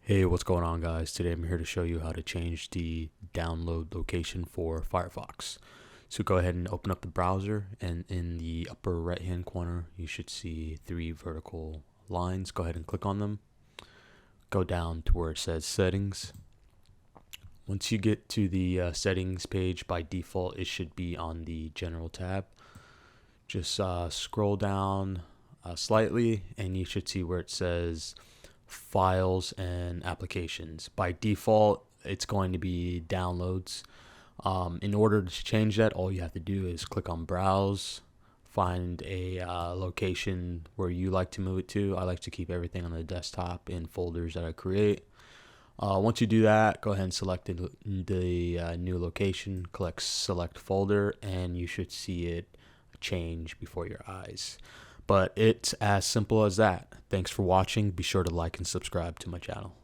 Hey, what's going on, guys? Today I'm here to show you how to change the download location for Firefox. So go ahead and open up the browser, and in the upper right hand corner you should see three vertical lines. Go ahead and click on them. Go down to where it says settings. Once you get to the settings page, by default it should be on the general tab. Just scroll down slightly and you should see where it says files and applications. By default it's going to be downloads. In order to change that, all you have to do is click on browse, find a location where you like to move it to. I like to keep everything on the desktop in folders that I create. Once you do that, go ahead and select the new location, click select folder, and you should see it change before your eyes. But it's as simple as that. Thanks for watching. Be sure to like and subscribe to my channel.